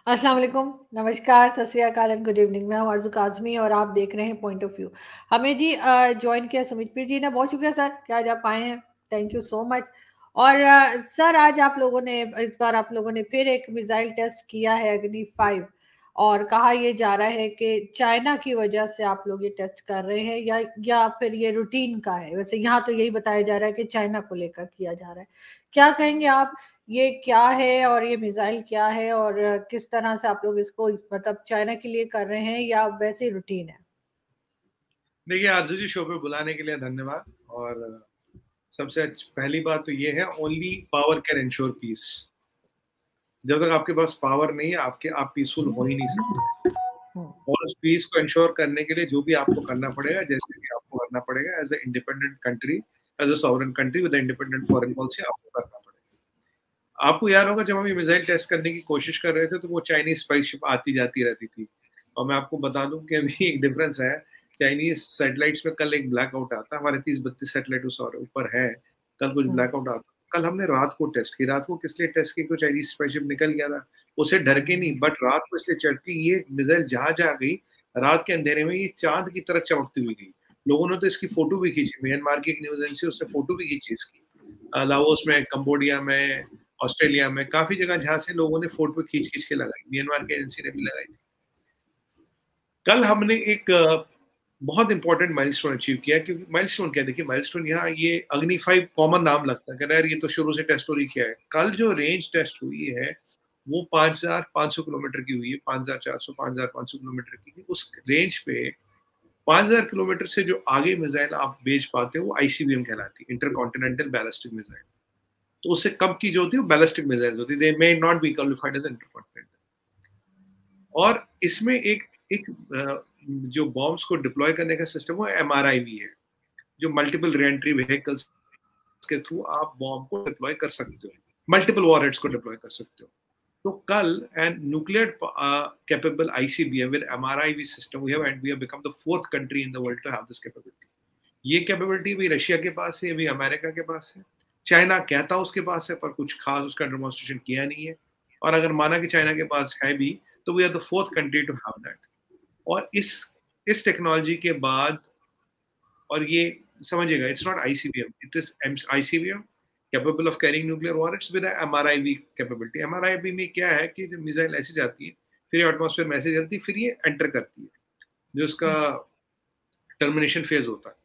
अस्सलाम वालेकुम, नमस्कार, सत श्री अकाल एंड गुड इवनिंग। मैं हूँ अर्ज़ू काज़मी और आप देख रहे हैं पॉइंट ऑफ व्यू। हमें जी जॉइन किया सुमितप्रीत जी ने, बहुत शुक्रिया सर कि आज आप आए हैं। Thank you so much. और सर आज आप लोगों ने इस बार आप लोगों ने फिर एक मिसाइल टेस्ट किया है अग्नि 5 और कहा ये जा रहा है कि चाइना की वजह से आप लोग ये टेस्ट कर रहे हैं या फिर ये रूटीन का है। वैसे यहाँ तो यही बताया जा रहा है कि चाइना को लेकर किया जा रहा है। क्या कहेंगे आप, ये क्या है और ये मिसाइल क्या है और किस तरह से आप लोग इसको मतलब चाइना के लिए कर रहे हैं या वैसे रूटीन है? देखिए आरजू जी, शो पे बुलाने के लिए धन्यवाद। और सबसे पहली बात तो ये है, only power can insure peace. जब तक आपके पास पावर नहीं है आप पीसफुल हो ही नहीं सकते। और उस पीस को इंश्योर करने के लिए जो भी आपको करना पड़ेगा, जैसे कि आपको करना पड़ेगा as a independent country, as a sovereign country with independent foreign policy, आपको करना पड़ेगा। आपको याद होगा जब हम ये मिसाइल टेस्ट करने की कोशिश कर रहे थे तो वो चाइनीज स्पाइस शिप आती जाती रहती थी। और मैं आपको बता दूं कि अभी एक डिफरेंस है। चाइनीज सैटेलाइट्स में कल एक ब्लैकआउट आता है, हमारे 30-32 सैटेलाइट उस और ऊपर है, कल कुछ ब्लैकआउट आता। कल हमने रात को टेस्ट की। रात को किस लिए टेस्ट की? कोई चाइनीज स्पाइसशिप निकल गया था, उसे डर के नहीं, बट रात को इसलिए चढ़ के ये मिसाइल जहां जहां गई, रात के अंधेरे में ये चांद की तरह चमकती हुई गई। लोगों ने तो इसकी फोटो भी खींची। म्यांमार की एक न्यूज एजेंसी, उसने फोटो भी खींची इसकी, लाओस में, कंबोडिया में, ऑस्ट्रेलिया में, काफी जगह जहां से लोगों ने फोटो खींच खींच के लगाई। म्यांमार की एजेंसी ने भी लगाई थी। कल हमने एक बहुत इंपॉर्टेंट माइलस्टोन अचीव किया। क्योंकि माइलस्टोन क्या है, देखिए माइलस्टोन यहाँ ये अग्नि 5 कॉमन नाम लगता है, यार ये तो शुरू से टेस्ट हो रही क्या है। कल जो रेंज टेस्ट हुई है वो 5,500 किलोमीटर की हुई है, 5,400 5,500 किलोमीटर की। उस रेंज पे 5,000 किलोमीटर से जो आगे मिसाइल आप भेज पाते हो वो आईसीबीएम कहलाती है, इंटर कॉन्टिनेंटल बैलिस्टिक मिसाइल। तो उससे कम की जो होती है वो बैलिस्टिक मिसाइल होती है, they may not be qualified as intercontinental. और इसमें एक एक जो बॉम्ब्स को डिप्लॉय करने का सिस्टम वो एमआरआईवी है, जो मल्टीपल रीएंट्री व्हीकल्स के थ्रू आप बॉम्ब को डिप्लॉय कर सकते हो, मल्टीपल वॉरहेड्स को डिप्लॉय कर सकते हो। तो कल and nuclear capable ICBM with MIRV system we have become the fourth country in the world to have this capability. ये कैपेबिलिटी भी रशिया के पास है, भी अमेरिका के पास है। चाइना कहता उसके पास है पर कुछ खास उसका डेमोन्स्ट्रेशन किया नहीं है। और अगर माना कि चाइना के पास है भी, तो we are the fourth country to have that. और इस टेक्नोलॉजी के बाद, और ये समझिएगा, it's not ICBM, it is ICBM capable of carrying nuclear warheads with MIRV capability. MIRV में क्या है कि जब मिसाइल ऐसे जाती है, फिर एटमॉस्फेयर में ऐसे जाती है, फिर ये एंटर करती है, जो उसका टर्मिनेशन फेज होता है।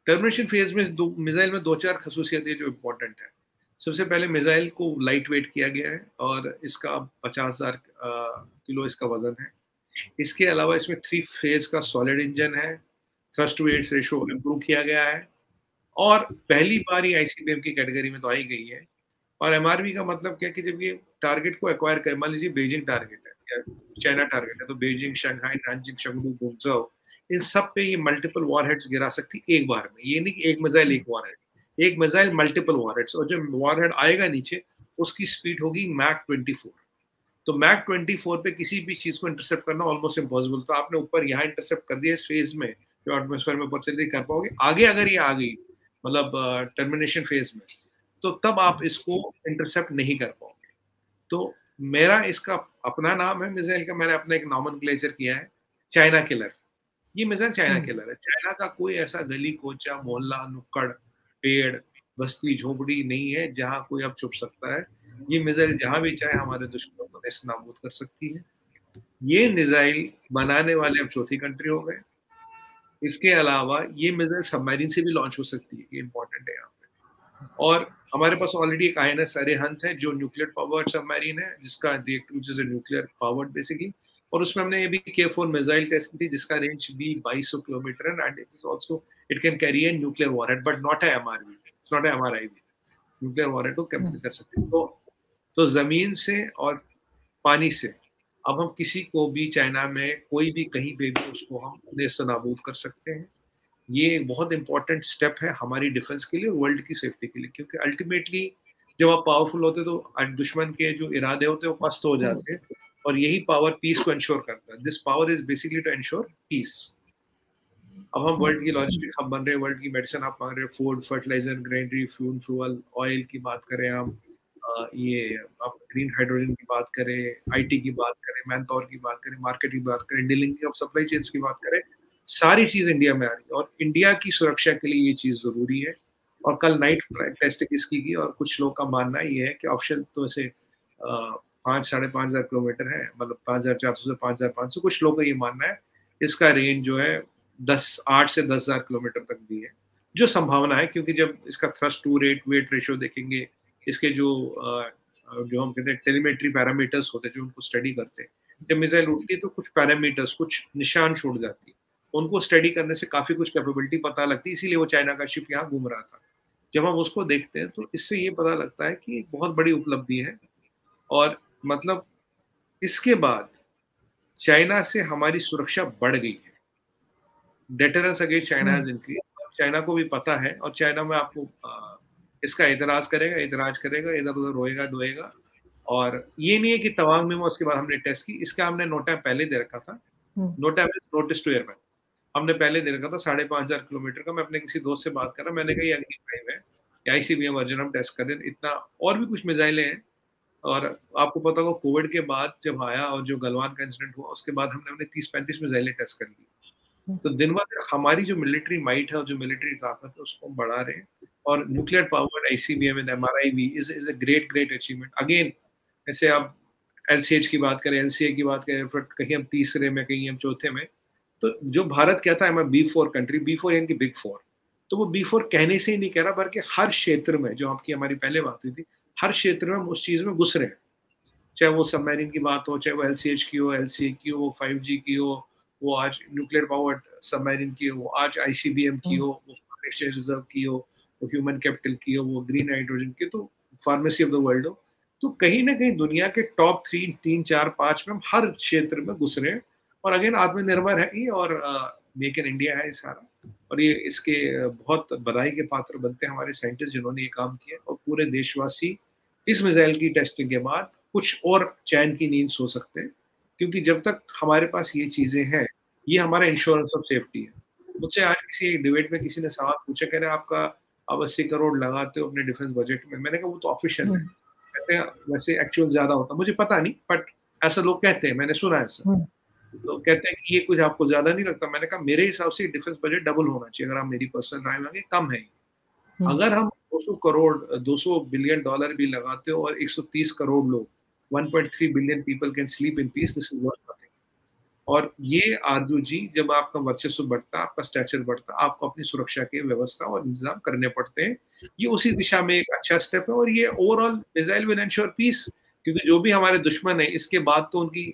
टर्मिनेशन फेज में मिसाइल में 2-4 खसूसियत है जो इम्पोर्टेंट है। सबसे पहले मिसाइल को लाइट वेट किया गया है और इसका 50,000 किलो इसका वजन है। इसके अलावा इसमें 3 फेज का सॉलिड इंजन है। Thrust to weight ratio improve किया गया है और पहली बार ही आईसीबीएम की कैटेगरी में तो आई गई है। और एमआरवी का मतलब क्या है कि जब ये टारगेट को एक्वायर कर, मान लीजिए बेजिंग टारगेट है या चाइना टारगेट है, तो बेजिंग, शंघाई, नानजिंग, चंगडू, गुंगझौ, इन सब पे ये मल्टीपल वॉरहेड्स गिरा सकती एक बार में। ये नहीं कि एक मिसाइल एक वॉरहेड, एक मिसाइल मल्टीपल वॉरहेड्स। और जो वॉरहेड आएगा नीचे, उसकी स्पीड होगी मैक 24। तो मैक 24 पे किसी भी चीज को इंटरसेप्ट करना ऑलमोस्ट इम्पॉसिबल। तो आपने ऊपर यहाँ इंटरसेप्ट कर दिया इस फेज में, जो एटमॉस्फेयर में ऊपर चल रही, कर पाओगे। आगे अगर ये आ गई, मतलब टर्मिनेशन फेज में, तो तब आप इसको इंटरसेप्ट नहीं कर पाओगे। तो मेरा इसका अपना नाम है मिसाइल का, मैंने अपना एक नॉमेनक्लेचर किया है, चाइना किलर। ये मिसाइल चाइना किलर है। चाइना का कोई ऐसा गली कोचा, मोहल्ला, नुक्कड़, पेड़, बस्ती, झोपड़ी नहीं है जहां कोई अब छुप सकता है। ये मिसाइल जहां भी चाहे हमारे दुश्मनों को नेस्तनाबूद कर सकती है। ये मिसाइल बनाने वाले अब चौथी कंट्री हो गए। इसके अलावा ये मिसाइल सबमरीन से भी लॉन्च हो सकती है, ये इंपॉर्टेंट है यहाँ पे। और हमारे पास ऑलरेडी एक आईएनएस अरिहंत है जो न्यूक्लियर पावर्ड सबमरीन है, जिसका रिएक्टर न्यूक्लियर पावर्ड बेसिकली। और उसमें हमने ये भी K4 मिसाइल टेस्ट की थी, जिसका रेंज भी 2200 किलोमीटर है। And it is also, it can carry a nuclear warhead but not a MRV, it's not a MIRV. Nuclear warhead को कैप्चर कर सकते हैं। तो जमीन से और पानी से अब हम किसी को भी चाइना में कोई भी कहीं पे भी उसको हम नेस्तनाबूद कर सकते हैं। ये एक बहुत इंपॉर्टेंट स्टेप है हमारी डिफेंस के लिए, वर्ल्ड की सेफ्टी के लिए। क्योंकि अल्टीमेटली जब आप पावरफुल होते तो दुश्मन के जो इरादे होते हैं वो पस्त हो जाते हैं। और यही पावर पीस को इंश्योर करता है। This power is basically to insure peace. अब हम वर्ल्ड की लॉजिस्टिक हब बन रहे हैं, वर्ल्ड की मेडिसिन आप मांग रहे हैं, food, fertiliser, granary, fuel, oil की बात करें हम, ये आप ग्रीन हाइड्रोजन की बात करें, आईटी की बात करें, मैन पावर की बात करें, मार्केट की बात करें, डीलिंग की और सप्लाई चेन्स की बात करें, सारी चीज इंडिया में आ रही है और इंडिया की सुरक्षा के लिए ये चीज जरूरी है। और कल नाइट टेस्टिंग इसकी की और कुछ लोग का मानना ये है कि ऑप्शन तो ऐसे 5-5.5 हजार किलोमीटर है, मतलब 5,400 से 5,500, कुछ लोगों का ये मानना है इसका रेंज जो है 8 से 10,000 किलोमीटर तक भी है, जो संभावना है, क्योंकि जब इसका thrust to rate weight ratio देखेंगे, इसके जो हम कहते हैं टेलीमेट्री पैरामीटर्स होते हैं जो उनको स्टडी करते हैं, जब मिसाइल उठती है तो कुछ पैरामीटर्स, कुछ निशान छोड़ जाती है, उनको स्टडी करने से काफी कुछ कैपेबिलिटी पता लगती है, इसीलिए वो चाइना का शिप यहाँ घूम रहा था। जब हम उसको देखते हैं तो इससे ये पता लगता है कि एक बहुत बड़ी उपलब्धि है। और मतलब इसके बाद चाइना से हमारी सुरक्षा बढ़ गई है, deterrence against China has increase. China को भी पता है और चाइना में आपको इसका एतराज करेगा, इधर उधर रोएगा डोएगा। और ये नहीं है कि तवांग में उसके बाद हमने टेस्ट की, इसका हमने नोटा पहले दे रखा था, नोटा नोटिस टू एयरमैन हमने पहले दे रखा था 5,500 किलोमीटर का। मैं अपने किसी दोस्त से बात कर रहा, मैंने कहा अग्नि 5 है, आईसीबीएम वर्जन हम टेस्ट कर रहे हैं, इतना और भी कुछ मिसाइलें हैं। और आपको पता होगा कोविड के बाद जब आया और जो गलवान का इंसिडेंट हुआ उसके बाद हमने 30-35 मिसाइलें टेस्ट कर ली। तो दिन ब दिन हमारी जो मिलिट्री माइट है और जो मिलिट्री ताकत है उसको हम बढ़ा रहे हैं। और nuclear powered ICBM and MIRV is a great achievement. Again ऐसे आप एलसीएच की बात करें, एलसीए की बात करें, फिर कहीं हम तीसरे में, कहीं हम चौथे में, तो जो भारत कहता है मैं B4 कंट्री, B4 यानी कि बिग 4, तो वो B4 कहने से ही नहीं कह रहा, बल्कि हर क्षेत्र में, जो आपकी हमारी पहले बात हुई थी, हर क्षेत्र में हम उस चीज में घुस रहे हैं। चाहे वो सबमरीन की बात हो, चाहे वो एलसीएच की हो, एलसीए की हो, वो 5G की हो, वो आज न्यूक्लियर पावर्ड सबमरीन की हो, आज आईसीबीएम की हो, वो एक्सचेंज रिजर्व की हो, वो ह्यूमन कैपिटल की हो, वो ग्रीन हाइड्रोजन की, तो फार्मेसी ऑफ द वर्ल्ड हो, तो कहीं ना कहीं दुनिया के टॉप 3-4-5 में हम हर क्षेत्र में घुस रहे हैं। और अगेन आत्मनिर्भर है ये, और मेक इन इंडिया है सारा। और ये इसके बहुत बधाई के पात्र बनते हैं हमारे साइंटिस्ट जिन्होंने ये काम किया, और पूरे देशवासी इस मिसाइल की टेस्टिंग के बाद कुछ और चैन की नींद सो सकते हैं, क्योंकि जब तक हमारे पास ये चीजें हैं, ये हमारा इंश्योरेंस ऑफ सेफ्टी है। मुझसे आज किसी डिबेट में किसी ने सवाल पूछा, कह रहे आप 80 करोड़ लगाते हो अपने डिफेंस बजट में। मैंने कहा वो तो ऑफिशियल है, कहते हैं वैसे एक्चुअल ज्यादा होता, मुझे पता नहीं, बट ऐसा लोग कहते हैं, मैंने सुना ऐसा। तो कहते हैं कि ये कुछ आपको ज्यादा नहीं लगता? मैंने कहा मेरे हिसाब से डिफेंस बजट डबल होना चाहिए, अगर आप मेरी पर्सनल राय मांगे, कम है। अगर हम 200 बिलियन डॉलर भी लगाते हो और 130 करोड़ लोग, 1.3 billion people can sleep in peace, this is worth nothing. और ये आरजू जी, जब आपका वर्चस्व बढ़ता है, आपका स्टैचर बढ़ता है, आपको अपनी सुरक्षा की व्यवस्था और इंतजाम करने पड़ते हैं। ये उसी दिशा में एक अच्छा स्टेप है, और ये overall missile will ensure peace, क्योंकि जो भी हमारे दुश्मन है, इसके बाद तो उनकी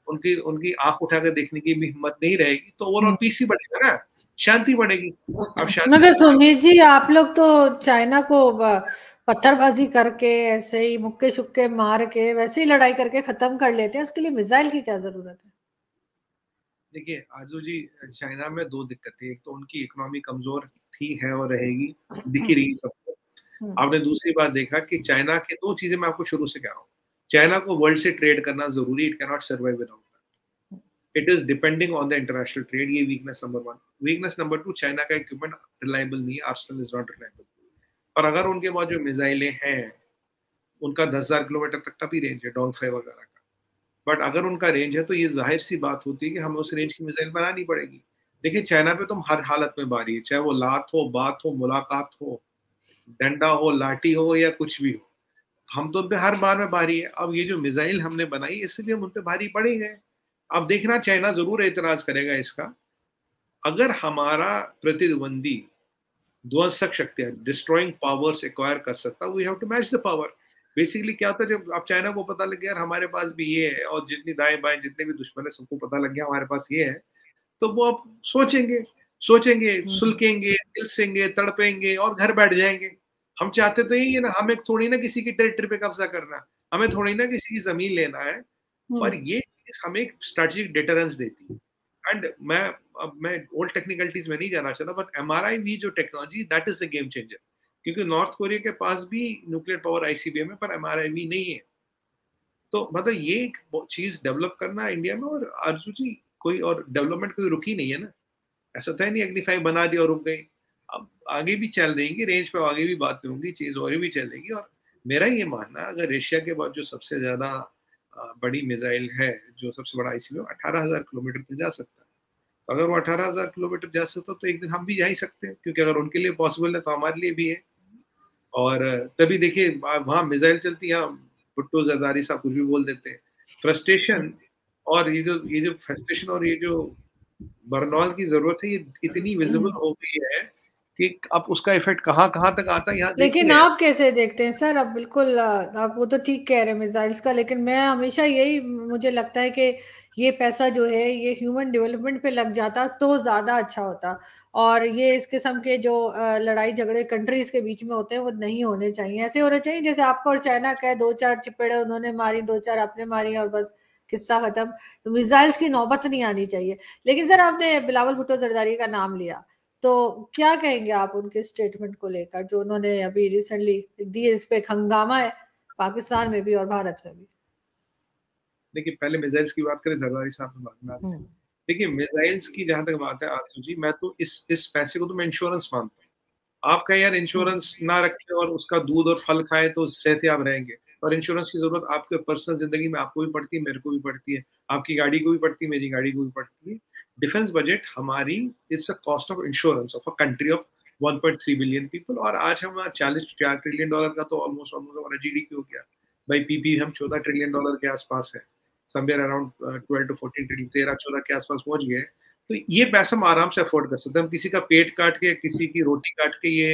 उनकी उनकी आंख उठाकर देखने की भी हिम्मत नहीं रहेगी, तो ओवरऑल पीस ही बढ़ेगा ना, शांति बढ़ेगी। अब शांति, मगर सुमित जी, आप लोग तो चाइना को पत्थरबाजी करके, ऐसे ही मुक्के शुक्के मार के, वैसे ही लड़ाई करके खत्म कर लेते हैं, इसके लिए मिसाइल की क्या जरूरत है? देखिए आजू जी, चाइना में दो दिक्कतें, एक तो उनकी इकोनॉमी कमजोर थी, है और रहेगी, दिखी रही सबको। आपने दूसरी बात देखा कि चाइना के दो चीजें मैं आपको शुरू से कह रहा हूँ, चाइना को वर्ल्ड से ट्रेड करना जरूरी, it can not survive without that, it is depending on the international trade. ये weakness number 1। Weakness number 2, China का इक्विपमेंट रिलायबल नहीं है, आर्सेनल इज नॉट रिलायबल। और अगर उनके पास जो मिसाइलें हैं, उनका 10,000 किलोमीटर तक का भी रेंज है, डोंग 5 वगैरह का, बट अगर उनका रेंज है तो ये जाहिर सी बात होती है कि हमें उस रेंज की मिसाइल बनानी पड़ेगी। देखिए चाइना पे तुम हर हालत में भारी है, चाहे वो लात हो, बात हो, मुलाकात हो, डंडा हो, लाठी हो, या कुछ भी हो, हम तो उन पे हर बार में भारी है। अब ये जो मिसाइल हमने बनाई, इससे भी हम उन पे भारी पड़े गए। अब देखना, चाइना जरूर एतराज करेगा इसका। अगर हमारा प्रतिद्वंदी ध्वंसक शक्तियां, डिस्ट्रॉइंग पावर्स एक्वायर कर सकता, we have to match the power. Basically क्या होता है, जब आप चाइना को पता लग गया यार हमारे पास भी ये है, और जितनी दाएं बाएं जितने भी दुश्मन है सबको पता लग गया हमारे पास ये है, तो वो अब सोचेंगे सुलकेंगे, तिलसेंगे, तड़पेंगे और घर बैठ जाएंगे। हम चाहते तो यही है ना, हमें थोड़ी ना किसी की टेरिटरी पे कब्जा करना, हमें थोड़ी ना किसी की जमीन लेना है, पर ये चीज हमें एक स्ट्रेटेजिक डिटरेंस देती है। एंड मैं ओल्ड टेक्निकलिटीज में नहीं जाना चाहता, बट एमआरआईवी जो technology, that is the game changer, क्योंकि नॉर्थ कोरिया के पास भी न्यूक्लियर पावर आईसीबीएम है, पर एमआरआईवी नहीं है। तो मतलब ये एक चीज डेवलप करना इंडिया में, और आरजू जी कोई और डेवलपमेंट कोई रुकी नहीं है ना, ऐसा था नहीं अग्नि 5 बना दिया और रुक गई। अब आगे भी चल रहेंगी, रेंज पे आगे भी बातें होंगी, चीज और भी चलेगी, और मेरा ये मानना, अगर एशिया के बाद जो सबसे ज्यादा बड़ी मिसाइल है, जो सबसे बड़ा ICBM 18,000 किलोमीटर तक जा सकता है, अगर वो 18,000 किलोमीटर जा सकता तो एक दिन हम भी जा ही सकते हैं, क्योंकि अगर उनके लिए पॉसिबल है तो हमारे लिए भी है। और तभी देखिए वहां मिसाइल चलती है, भुट्टो जरदारी साहब कुछ भी बोल देते हैं। फ्रस्ट्रेशन और ये जो फ्रस्ट्रेशन और ये जो बर्नॉल की जरूरत है, ये इतनी विजिबल हो गई है कि अब उसका इफेक्ट कहाँ कहाँ तक आता है, यहाँ देख ही लेकिन रहे हैं। आप कैसे देखते हैं सर? अब बिल्कुल आप वो तो ठीक कह रहे हैं मिसाइल्स का, लेकिन मैं हमेशा यही मुझे लगता है कि ये पैसा जो है ये ह्यूमन डेवलपमेंट पे लग जाता तो ज्यादा अच्छा होता। और ये इस किस्म के जो लड़ाई झगड़े कंट्रीज के बीच में होते हैं वो नहीं होने चाहिए। ऐसे होने चाहिए जैसे आपका और चाइना का है, 2-4 चिपेड़े उन्होंने मारी, 2-4 आपने मारी और बस किस्सा खत्म। तो मिसाइल्स की नौबत नहीं आनी चाहिए। लेकिन सर आपने बिलावल भुट्टो जरदारी का नाम लिया, तो क्या कहेंगे आप उनके स्टेटमेंट को लेकर जो उन्होंने अभी रिसेंटली दिए? इस पे एक हंगामा है पाकिस्तान में भी और भारत में भी। देखिए पहले मिसाइल्स की बात करें, जरदारी साहब ने बाद में आते हैं। देखिए मिसाइल्स की जहां तक बात है आरजू जी, मैं तो इस पैसे को तो मैं इंश्योरेंस मानता हूँ। आप कहें यार इंश्योरेंस ना रखें और उसका दूध और फल खाए तो सेहतियाब रहेंगे, और इंश्योरेंस की जरूरत आपके पर्सनल जिंदगी में आपको भी पड़ती है, मेरे को भी पड़ती है, आपकी गाड़ी को भी पड़ती है, मेरी गाड़ी को भी पड़ती है। डिफेंस बजट हमारी it's a cost of insurance of a country of 1.3 billion people, और आज हम $44 ट्रिलियन का तो ऑलमोस्ट हमारा GDP हो गया। भाई पीपी हम $14 ट्रिलियन के आसपास है, समवेयर अराउंड 12 to 14 ट्रिलियन, 13-14 के आसपास पहुंच गए। तो ये पैसा हम आराम से अफोर्ड कर सकते हैं। हम किसी का पेट काट के, किसी की रोटी काट के ये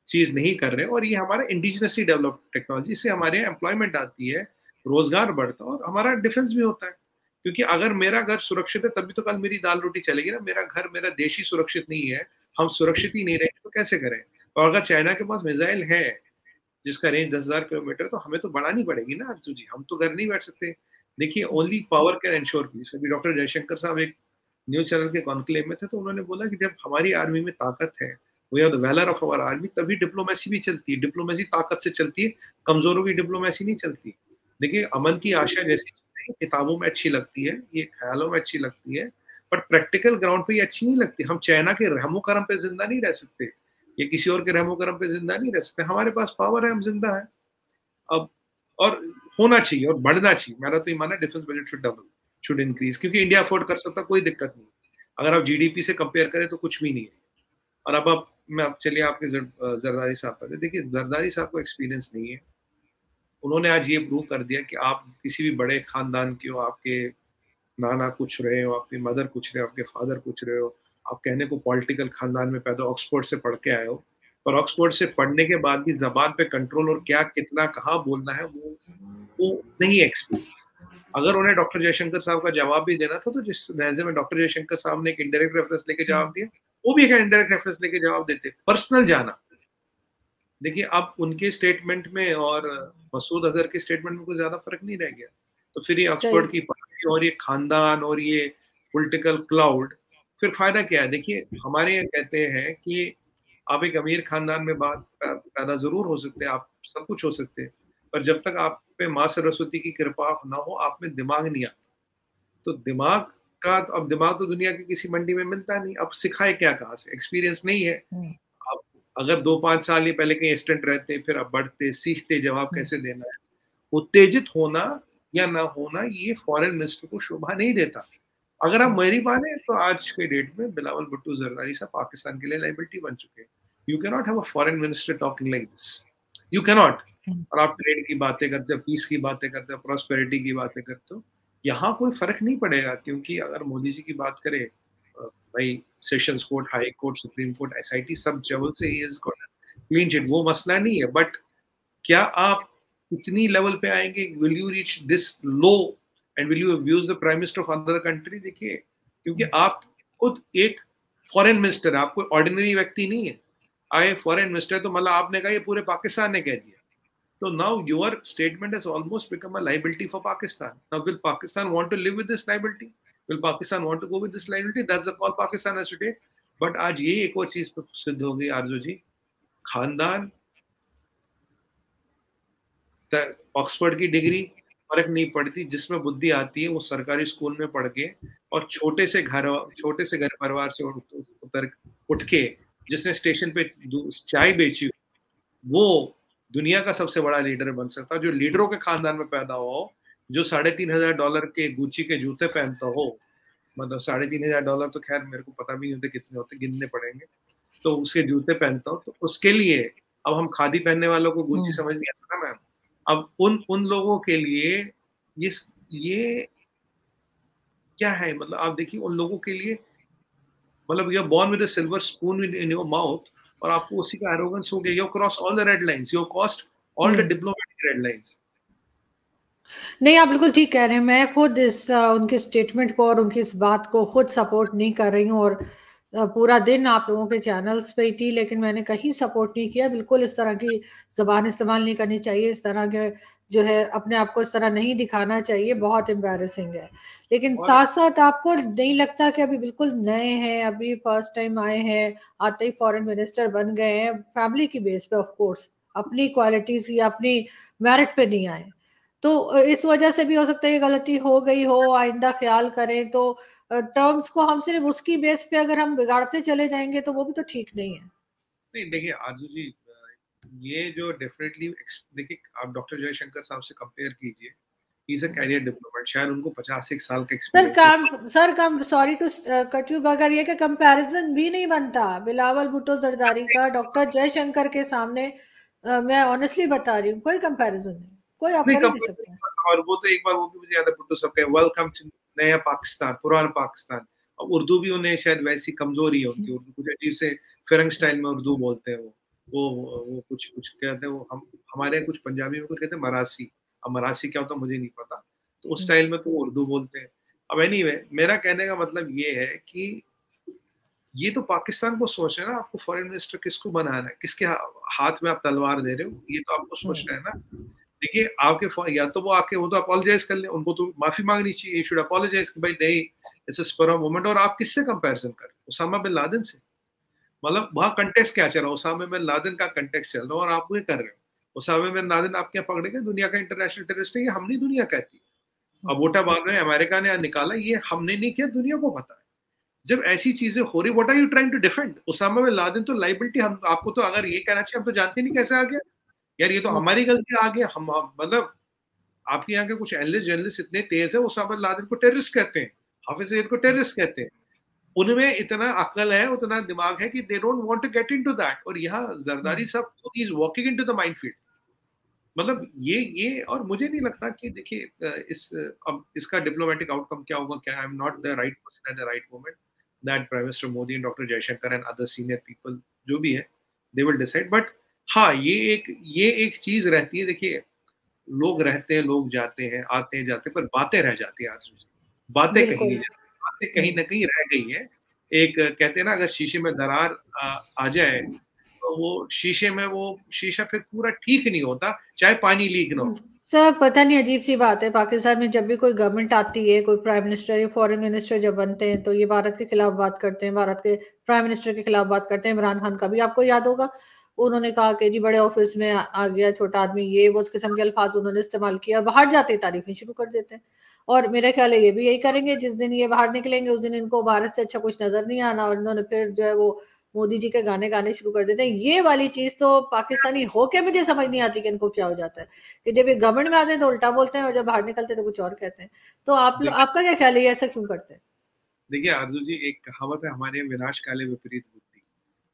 चीज नहीं कर रहे, और ये हमारा इंडिजिनसली डेवलप्ड टेक्नोलॉजी से हमारे यहाँ एम्प्लॉयमेंट आती है, रोजगार बढ़ता है और हमारा डिफेंस भी होता है। क्योंकि अगर मेरा घर सुरक्षित है तभी तो कल मेरी दाल रोटी चलेगी ना। मेरा घर, मेरा देश ही सुरक्षित नहीं है, हम सुरक्षित ही नहीं रहेंगे तो कैसे करें? और अगर चाइना के पास मिसाइल है जिसका रेंज 10,000 किलोमीटर, तो हमें तो बढ़ानी पड़ेगी ना अर्जु जी, हम तो घर नहीं बैठ सकते। देखिए only power can ensure peace. अभी डॉक्टर जयशंकर साहब एक न्यूज चैनल के कॉन्क्लेव में थे, तो उन्होंने बोला कि जब हमारी आर्मी में ताकत है, we are the valour of our army, तभी डिप्लोमेसी भी चलती है। डिप्लोमेसी ताकत से चलती है, कमजोरों की डिप्लोमेसी नहीं चलती। देखिए अमन की आशा जैसी चीजें किताबों में अच्छी लगती है, ये ख्यालों में अच्छी लगती है, बट प्रैक्टिकल ग्राउंड पे ये अच्छी नहीं लगती। हम चाइना के रहमो करम पे जिंदा नहीं रह सकते, ये किसी और के रहमो करम पे जिंदा नहीं रह सकते। हमारे पास पावर है, हम जिंदा है अब, और होना चाहिए और बढ़ना चाहिए। मेरा तो ये मानना है defence budget should double, should increase, क्योंकि इंडिया अफोर्ड कर सकता, कोई दिक्कत नहीं। अगर आप GDP से कंपेयर करें तो कुछ भी नहीं है। और अब आप, मैं अब चलिए आपके जरदारी साहब पर। देखिए जरदारी साहब को एक्सपीरियंस नहीं है। उन्होंने आज ये प्रूव कर दिया कि आप किसी भी बड़े खानदान के हो, आपके नाना कुछ रहे हो, आपकी मदर कुछ रहे हो, आपके फादर कुछ रहे हो, आप कहने को पॉलिटिकल खानदान में पैदा, ऑक्सफोर्ड से पढ़ के आए हो, और ऑक्सफोर्ड से पढ़ने के बाद भी जबान पे कंट्रोल और क्या कितना कहाँ बोलना है वो नहीं एक्सपीरियंस। अगर उन्हें डॉक्टर जयशंकर साहब का जवाब भी देना था, तो जिस लहजे में डॉक्टर जयशंकर साहब ने एक इंडायरेक्ट रेफरेंस लेके जवाब दिया, वो भी एक इंडायरेक्ट रेफरेंस लेके जवाब देते। पर्सनल जाना, देखिए अब उनके स्टेटमेंट में और मसूद अजहर के स्टेटमेंट में कुछ ज्यादा फर्क नहीं रह गया। तो फिर ये ऑक्सफोर्ड की पढ़ाई और ये खानदान और ये पॉलिटिकल क्लाउड, फिर फायदा क्या है? देखिए हमारे यहाँ कहते हैं कि आप एक अमीर खानदान में बात पैदा जरूर हो सकते हैं, आप सब कुछ हो सकते हैं, पर जब तक आप पे माँ सरस्वती की कृपा ना हो, आप में दिमाग नहीं आता। तो दिमाग का, अब दिमाग तो दुनिया की किसी मंडी में मिलता नहीं, अब सिखाए क्या कहाँ से? एक्सपीरियंस नहीं है। अब अगर 2-5 साल ही पहले कहीं असिस्टेंट रहते, फिर अब बढ़ते सीखते जवाब कैसे देना है। उत्तेजित होना या ना होना ये फॉरेन मिनिस्टर को शोभा नहीं देता। अगर आप मेरी माने तो आज के डेट में बिलावल भुट्टो जरदारी साहब पाकिस्तान के लिए लाइबिलिटी बन चुके हैं। You can not have a foreign minister talking like this, you can not. और आप ट्रेड की बातें करते हो, पीस की बातें करते हो, प्रॉस्पेरिटी की बातें करते हो, यहाँ कोई फर्क नहीं पड़ेगा। क्योंकि अगर मोदी जी की बात करें, भाई sessions court, high court, supreme court, SIT sub level से he is got clean chit, वो मसला नहीं है। बट क्या आप इतनी लेवल पे आएंगे? Will you reach this low and will you abuse the prime minister of other country? देखिए क्योंकि आप खुद एक फॉरेन मिनिस्टर है, आप कोई ऑर्डिनरी व्यक्ति नहीं है। आए फॉरेन मिनिस्टर तो मतलब आपने कहा ये पूरे पाकिस्तान ने कह दिया, तो now your statement has almost become a liability for Pakistan. Now will Pakistan want to live with this liability? Will Pakistan want to go with this liability? That's the call Pakistan has to take. But आज ये एक और चीज सिद्ध हो गई आरजू जी, खानदान, Oxford की डिग्री फर्क नहीं पड़ती, जिसमें बुद्धि आती है वो सरकारी स्कूल में पढ़ के और छोटे से घर परिवार से उठ के जिसने स्टेशन पे चाय बेची, वो दुनिया का सबसे बड़ा लीडर बन सकता, जो लीडरों के खानदान में पैदा हुआ हो, जो $3,500 के गुच्ची के जूते पहनता हो, मतलब $3,500 तो खैर मेरे को पता भी नहीं होते कितने होते, गिनने पड़ेंगे, तो उसके जूते पहनता हो, तो उसके लिए अब हम खादी पहनने वालों को गुच्ची समझ नहीं आता ना मैम। अब उन उन लोगों के लिए ये क्या है, मतलब आप देखिए उन लोगों के लिए, मतलब you are born with a silver spoon in your mouth, और आपको उसी का एरोगेंस हो गया, you cross all the red lines, you crossed all the diplomatic red lines. नहीं, आप बिल्कुल ठीक कह रहे हैं। मैं खुद इस उनके स्टेटमेंट को और उनकी इस बात को खुद सपोर्ट नहीं कर रही हूँ, और पूरा दिन आप लोगों के चैनल्स पे ही थी, लेकिन मैंने कहीं सपोर्ट नहीं किया। बिल्कुल इस तरह की ज़बान इस्तेमाल नहीं करनी चाहिए, इस तरह के जो है अपने आप को इस तरह नहीं दिखाना चाहिए, बहुत एम्बैरेसिंग है। लेकिन और साथ-साथ आपको नहीं लगता कि अभी बिल्कुल नए हैं, अभी फर्स्ट टाइम आए हैं, आते ही फॉरेन मिनिस्टर बन गए हैं, फैमिली की बेस पे ऑफ कोर्स, अपनी क्वालिटीज़ या अपनी मेरिट पे नहीं आए। तो इस वजह से भी हो सकता है ये गलती हो गई हो, आइंदा ख्याल करें। तो टर्म्स को हम सिर्फ उसकी बेस पे अगर हम बिगाड़ते चले जाएंगे तो वो भी तो ठीक नहीं है। नहीं देखिए आरजू जी, ये जो डेफिनेटली, देखिए आप डॉक्टर जयशंकर साहब से कंपेयर कीजिए, he is a career diplomat, शायद उनको 50 साल का सर एक्सपीरियंस है। काम सर कम सॉरी टू कट यू, मगर ये कि कंपैरिजन भी नहीं बनता बिलावल भुट्टो जरदारी का डॉक्टर जयशंकर के सामने। मैं ऑनेस्टली बता रही हूँ, कोई कंपैरिजन नहीं, कोई आप नहीं कर ही नहीं सकते। और वो तो एक बार वो भी मुझे याद है, भुट्टो साहब का वेलकम टू नया पाकिस्तान, पुराना पाकिस्तान। और उर्दू भी उन्हें शायद वैसी कमजोरी है उनकी, उर्दू कुछ अजीब से फिरंग स्टाइल में उर्दू बोलते हैं वो कुछ कुछ कहते हैं, वो हम हमारे कुछ पंजाबी में कुछ कहते हैं मरासी, अब मरासी क्या होता है मुझे नहीं पता, तो उस स्टाइल में तो उर्दू बोलते हैं। अब एनीवे मेरा कहने का मतलब ये है कि ये तो पाकिस्तान को सोचना है ना, आपको फॉरेन मिनिस्टर किसको बनाना है, किसके हाथ में आप तलवार दे रहे हो, ये तो आपको सोचना है ना। देखिए आपके या तो वो आके वो तो अपोलोजाइज कर ले, उनको तो माफी मांगनी चाहिए, यू शुड अपोलोजाइज कि भाई नहीं, it's a spur of moment. और आप किससे कंपैरिजन कर रहे हो, उसामा बिन लादेन से? मतलब वहां कंटेक्स्ट क्या चल रहा है, उसामा बिन लादेन का कंटेक्स्ट चल रहा है और आप वो कर रहे हो। उसामा बिन लादेन आप क्या पकड़ेंगे, दुनिया का इंटरनेशनल टेररिस्ट है, ये हमने दुनिया कहती है। अब वोटा बाद में अमेरिका ने निकाला, ये हमने नहीं किया, दुनिया को पता है। जब ऐसी चीजें हो रही, what are you trying to defend? Osama bin Laden तो लाइबिलिटी, हम आपको तो अगर ये कहना चाहिए, हम तो जानते नहीं कैसे आ गया यार, ये तो हमारी गलती आ गया। हम मतलब आपके यहाँ के कुछ एनालिस्ट जर्नलिस्ट इतने तेज है, उसामा बिन लादेन को टेररिस्ट कहते हैं, हाफिज सईद को टेररिस्ट कहते हैं। उनमें इतना अक्ल है, उतना दिमाग है कि they don't want to get into that. और यहाँ जरदारी साहब खुद is walking into the minefield. मतलब ये और मुझे नहीं लगता कि देखिए अब इसका डिप्लोमेटिक आउटकम क्या होगा, क्या I am not the right person at the right moment, that prime minister Modi and doctor Jaishankar and other senior people जो भी है, दे विल डिसाइड। बट हाँ, ये एक चीज रहती है, देखिए लोग रहते हैं, लोग जाते हैं, आते हैं जाते हैं, पर बातें रह जाती है आज। बातें कहीं नहीं बिल्कुल। जाती, बातें कहीं ना कहीं रह गई है। एक कहते हैं ना, अगर शीशे में दरार आ जाए तो वो शीशे में वो शीशा फिर पूरा ठीक नहीं होता, चाहे पानी लीक ना हो। सर पता नहीं, अजीब सी बात है, पाकिस्तान में जब भी कोई गवर्नमेंट आती है, कोई प्राइम मिनिस्टर या फॉरेन मिनिस्टर जब बनते हैं, तो ये भारत के खिलाफ बात करते हैं, भारत के प्राइम मिनिस्टर के खिलाफ बात करते हैं। इमरान खान का भी आपको याद होगा, उन्होंने कहा कि जी बड़े ऑफिस में आ गया छोटा आदमी, ये वो उस किस्म के अल्फाज उन्होंने इस्तेमाल किया। बाहर जाते ही तारीफें शुरू कर देते हैं, और मेरा ख्याल है ये भी यही करेंगे। जिस दिन ये बाहर निकलेंगे उस दिन इनको भारत से अच्छा कुछ नजर नहीं आना, और इन्होंने फिर जो है वो मोदी जी के गाने गाने शुरू कर देते हैं। ये वाली चीज तो पाकिस्तानी होके मुझे समझ नहीं आती कि इनको क्या हो जाता है, कि जब ये गवर्नमेंट में आते हैं तो उल्टा बोलते हैं, और जब बाहर निकलते हैं तो कुछ और कहते हैं। तो देखिए आपका क्या ख्याल है, ये ऐसा क्यों करते हैं? देखिए आरजू जी, एक कहावत है हमारे, विनाश काले विपरीत बुद्धि,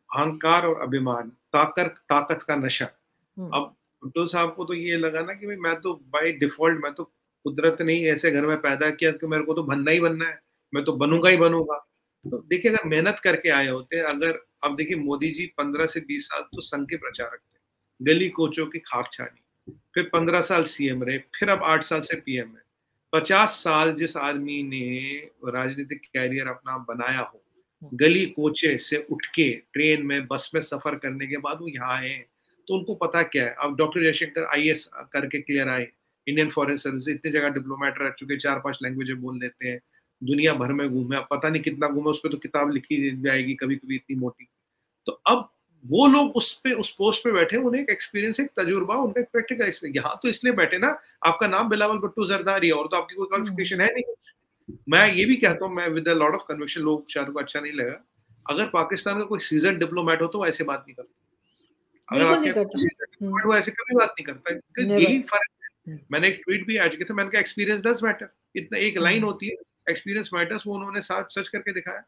अहंकार और अभिमान, ताकत का नशा। हम्म। अब भुट्टो साहब को तो ये लगा ना कि भाई मैं तो बाय डिफॉल्ट, मैं तो कुदरत ने ही ऐसे घर में पैदा किया कि मेरे को तो बनना ही बनना है, मैं तो बनूंगा ही बनूंगा। तो देखिए अगर मेहनत करके आए होते, अगर अब देखिए मोदी जी 15 से 20 साल तो संघ के प्रचारक थे, गली कोचों की खाक छानी, फिर 15 साल सीएम रहे, फिर अब 8 साल से पीएम है। 50 साल जिस आदमी ने राजनीतिक कैरियर अपना बनाया हो, गली कोचे से उठ के ट्रेन में बस में सफर करने के बाद वो यहाँ आए हैं, तो उनको पता क्या है। अब डॉक्टर जयशंकर आईएएस करके क्लियर आए, इंडियन फॉरेन सर्विस, इतनी जगह डिप्लोमेट रह चुके, 4-5 लैंग्वेज बोल लेते हैं, दुनिया भर में घूमे, अब पता नहीं कितना घूमे, उस पर तो किताब लिखी जाएगी कभी कभी इतनी मोटी। तो अब वो लोग उस पोस्ट पे बैठे, उन्हें एक एक्सपीरियंस, एक तजुर्बा, उनका एक प्रैक्टिकल एक्सपीरियंस। यहाँ तो इसलिए बैठे ना, आपका नाम बिलावल भुट्टो जरदारी है और तो आपकी कोई क्वालिफिकेशन है नहीं। मैं ये भी कहता हूँ, मैं with a lot of conviction, लोग शायद को अच्छा नहीं लगा, अगर पाकिस्तान का कोई सीजन डिप्लोमेट हो तो ऐसे बात नहीं करता। अगर बिल्कुल आपके नहीं करता। वो ऐसे कभी बात नहीं करता है, क्योंकि यही फर्क है। मैंने एक ट्वीट भी आज किया था, मैंने कहा एक्सपीरियंस डज मैटर। इतना एक लाइन होती है, एक्सपीरियंस मैटर्स, वो उन्होंने साफ सच करके दिखाया।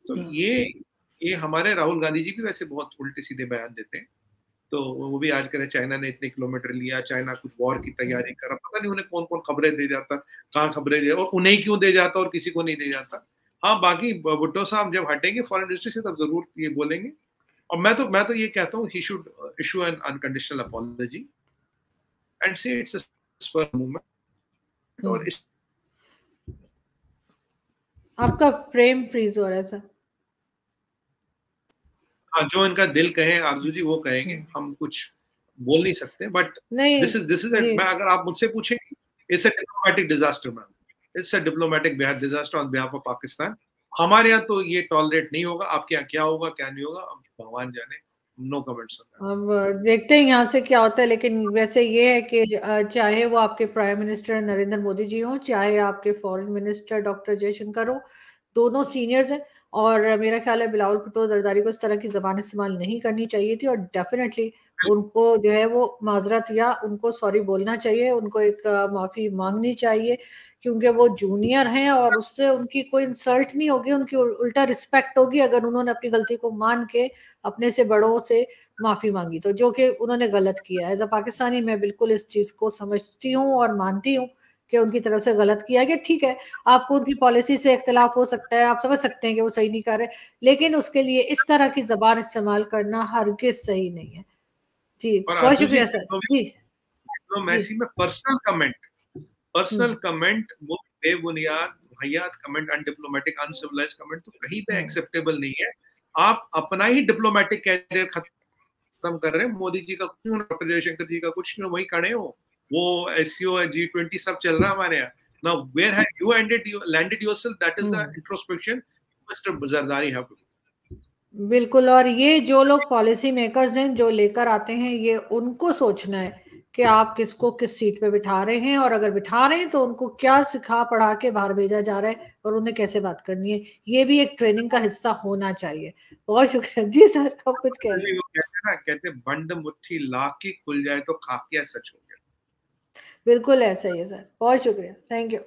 तो ये हमारे राहुल गांधी जी भी वैसे बहुत उल्टे सीधे बयान देते हैं। तो वो भी आज कह रहे चाइना ने इतने किलोमीटर लिया, चाइना कुछ वॉर की तैयारी कर रहा, पता नहीं उन्हें कौन कौन खबरें दे जाता, कहाँ खबरें दे, और उन्हें क्यों दे जाता और किसी को नहीं दे जाता। हाँ, बाकी भुट्टो साहब जब हटेंगे फॉरेन मिनिस्ट्री से तब जरूर ये बोलेंगे। और मैं तो ये कहता हूँ, he should issue an unconditional apology and से इट्स अ स्पर मूवमेंट। और आपका फ्रेम फ्रीज हो रहा है सर। हाँ, जो इनका दिल कहे आरजू जी वो कहेंगे, हम कुछ बोल नहीं सकते। बट नहीं दिस इज मैं, अगर आप मुझसे पूछेंगे, it's a diplomatic disaster ma'am, it's a diplomatic disaster on behalf of Pakistan. हमारे यहाँ तो ये टॉलरेट नहीं होगा। आपके यहाँ क्या होगा क्या नहीं होगा, भगवान जाने। No comments on that. अब देखते हैं यहाँ से क्या होता है। लेकिन वैसे ये है कि चाहे वो आपके प्राइम मिनिस्टर नरेंद्र मोदी जी हो, चाहे आपके फॉरेन मिनिस्टर डॉक्टर जयशंकर हो, दोनों सीनियर्स हैं। और मेरा ख्याल है बिलावल भुट्टो जरदारी को इस तरह की जबान इस्तेमाल नहीं करनी चाहिए थी। और डेफिनेटली उनको जो है वो माजरत या उनको सॉरी बोलना चाहिए, उनको एक माफी मांगनी चाहिए, क्योंकि वो जूनियर हैं और उससे उनकी कोई इंसल्ट नहीं होगी, उनकी उल्टा रिस्पेक्ट होगी अगर उन्होंने अपनी गलती को मान के अपने से बड़ों से माफी मांगी, तो जो कि उन्होंने गलत किया। एज अ पाकिस्तानी मैं बिल्कुल इस चीज को समझती हूँ और मानती हूँ कि उनकी तरफ से गलत किया गया। ठीक है, आपको उनकी पॉलिसी से इख्तलाफ हो सकता है, आप समझ सकते हैं कि वो सही नहीं कर रहे, लेकिन उसके लिए इस तरह की जबान इस्तेमाल करना हरगिज सही नहीं है। जी, और बहुत आरजू जी, शुक्रिया सर। जी जी डिप्लोमेसी में पर्सनल कमेंट वो बेबुनियाद वाहियात कमेंट, अनडिप्लोमेटिक अनसिविलाइज कमेंट तो कहीं पे एक्सेप्टेबल नहीं है। आप अपना ही डिप्लोमेटिक कैरियर खत्म कर रहे हैं। मोदी जी का क्यों, डॉक्टर जयशंकर जी का कुछ क्यों, वही खड़े हो। वो एससीओ G20 सब चल रहा है हमारे यहाँ। Now where have you landed yourself, that is the introspection mister Zardari have to. बिल्कुल। और ये जो लोग पॉलिसी मेकर्स हैं जो लेकर आते हैं, ये उनको सोचना है कि आप किसको किस सीट पे बिठा रहे हैं, और अगर बिठा रहे हैं तो उनको क्या सिखा पढ़ा के बाहर भेजा जा रहा है और उन्हें कैसे बात करनी है। ये भी एक ट्रेनिंग का हिस्सा होना चाहिए। बहुत शुक्रिया जी सर, आप कुछ कह रहे हैं। वो कहते हैं ना, कहते बंड मुट्ठी लाख की खुल जाए तो खाकिया सच हो गया। बिल्कुल ऐसा ही है सर, बहुत शुक्रिया, थैंक यू।